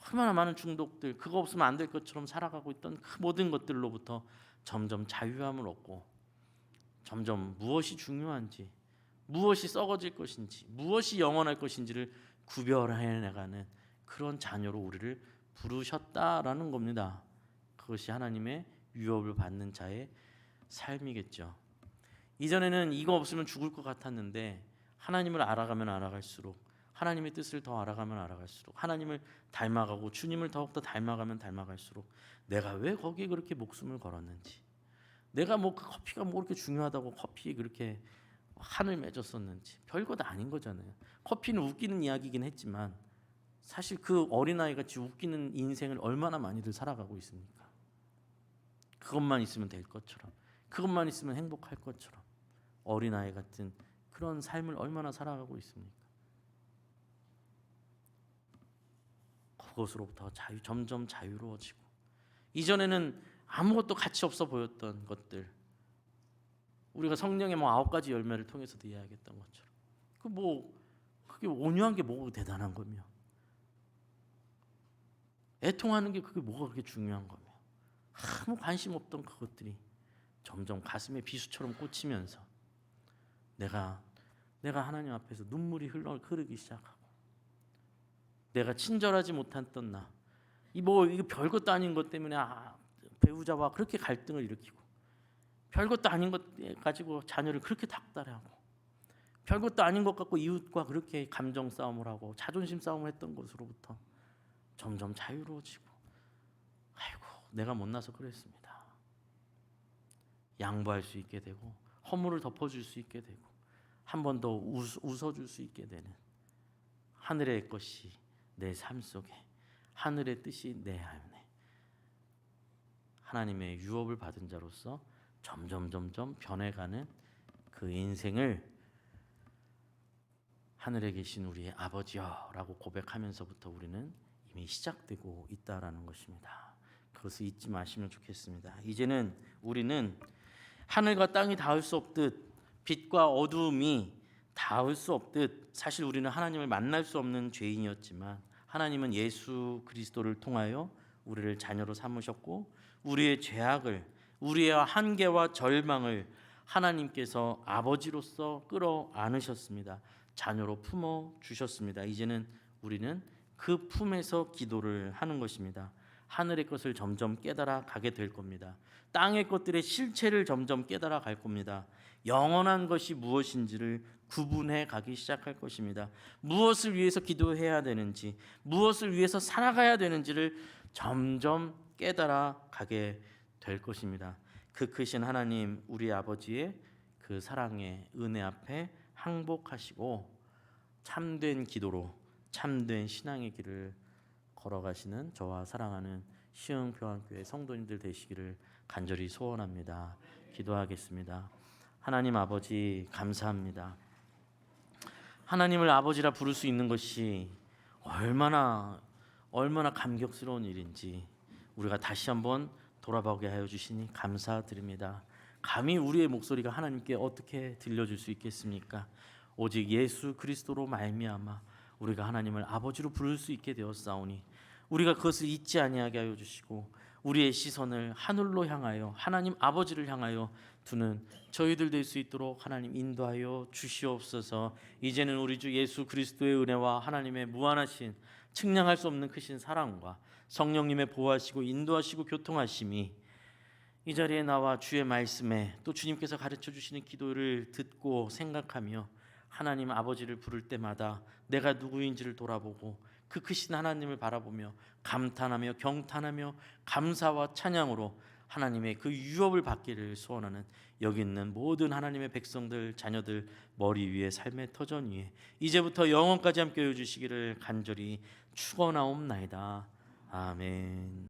얼마나 많은 중독들, 그거 없으면 안 될 것처럼 살아가고 있던 그 모든 것들로부터 점점 자유함을 얻고, 점점 무엇이 중요한지, 무엇이 썩어질 것인지, 무엇이 영원할 것인지를 구별해 나가는 그런 자녀로 우리를 부르셨다라는 겁니다. 그것이 하나님의 유업을 받는 자의 삶이겠죠. 이전에는 이거 없으면 죽을 것 같았는데, 하나님을 알아가면 알아갈수록, 하나님의 뜻을 더 알아가면 알아갈수록, 하나님을 닮아가고 주님을 더욱더 닮아가면 닮아갈수록 내가 왜 거기에 그렇게 목숨을 걸었는지, 내가 그 커피가 그렇게 중요하다고 커피에 그렇게 한을 맺었었는지. 별것 아닌 거잖아요. 커피는 웃기는 이야기이긴 했지만 사실 그 어린아이 같이 웃기는 인생을 얼마나 많이들 살아가고 있습니까? 그것만 있으면 될 것처럼, 그것만 있으면 행복할 것처럼 어린아이 같은 그런 삶을 얼마나 살아가고 있습니까? 그것으로부터 점점 자유로워지고, 이전에는 아무것도 가치 없어 보였던 것들, 우리가 성령의 9가지 열매를 통해서도 이야기했던 것처럼, 그게 온유한 게 뭐가 대단한 거며, 애통하는 게 그게 뭐가 그렇게 중요한 거며, 아무 관심 없던 그것들이 점점 가슴에 비수처럼 꽂히면서 내가 하나님 앞에서 눈물이 흐르기 시작하고, 내가 친절하지 못했던 나, 이거 별것도 아닌 것 때문에 배우자와 그렇게 갈등을 일으키고, 별것도 아닌 것 가지고 자녀를 그렇게 닥달하고, 별것도 아닌 것 갖고 이웃과 그렇게 감정 싸움을 하고 자존심 싸움을 했던 것으로부터 점점 자유로워지고, 아이고 내가 못나서 그랬습니다. 양보할 수 있게 되고, 허물을 덮어줄 수 있게 되고, 한 번 더 웃어줄 수 있게 되는, 하늘의 것이 내 삶 속에, 하늘의 뜻이 내 안에, 하나님의 유업을 받은 자로서 점점 변해가는 그 인생을 하늘에 계신 우리의 아버지여라고 고백하면서부터 우리는 이미 시작되고 있다라는 것입니다. 그것을 잊지 마시면 좋겠습니다. 이제는 우리는 하늘과 땅이 닿을 수 없듯, 빛과 어두움이 닿을 수 없듯, 사실 우리는 하나님을 만날 수 없는 죄인이었지만 하나님은 예수 그리스도를 통하여 우리를 자녀로 삼으셨고, 우리의 죄악을, 우리의 한계와 절망을 하나님께서 아버지로서 끌어안으셨습니다. 자녀로 품어 주셨습니다. 이제는 우리는 그 품에서 기도를 하는 것입니다. 하늘의 것을 점점 깨달아 가게 될 겁니다. 땅의 것들의 실체를 점점 깨달아 갈 겁니다. 영원한 것이 무엇인지를 구분해 가기 시작할 것입니다. 무엇을 위해서 기도해야 되는지, 무엇을 위해서 살아가야 되는지를 점점 깨달아 가게 될 것입니다. 그 크신 하나님, 우리 아버지의 그 사랑의 은혜 앞에 항복하시고 참된 기도로 참된 신앙의 길을 걸어가시는 저와 사랑하는 시흥평안교회 성도님들 되시기를 간절히 소원합니다. 기도하겠습니다. 하나님 아버지, 감사합니다. 하나님을 아버지라 부를 수 있는 것이 얼마나 감격스러운 일인지 우리가 다시 한번 돌아보게 하여 주시니 감사드립니다. 감히 우리의 목소리가 하나님께 어떻게 들려줄 수 있겠습니까? 오직 예수 그리스도로 말미암아 우리가 하나님을 아버지로 부를 수 있게 되었사오니, 우리가 그것을 잊지 아니하게 하여 주시고 우리의 시선을 하늘로 향하여 하나님 아버지를 향하여 두는 저희들 될 수 있도록 하나님 인도하여 주시옵소서. 이제는 우리 주 예수 그리스도의 은혜와 하나님의 무한하신 측량할 수 없는 크신 사랑과 성령님의 보호하시고 인도하시고 교통하심이 이 자리에 나와 주의 말씀에 또 주님께서 가르쳐 주시는 기도를 듣고 생각하며 하나님 아버지를 부를 때마다 내가 누구인지를 돌아보고 그 크신 하나님을 바라보며 감탄하며 경탄하며 감사와 찬양으로 하나님의 그 유업을 받기를 소원하는 여기 있는 모든 하나님의 백성들, 자녀들 머리 위에 삶의 터전 위에 이제부터 영원까지 함께 해 주시기를 간절히 축원하옵나이다. 아멘.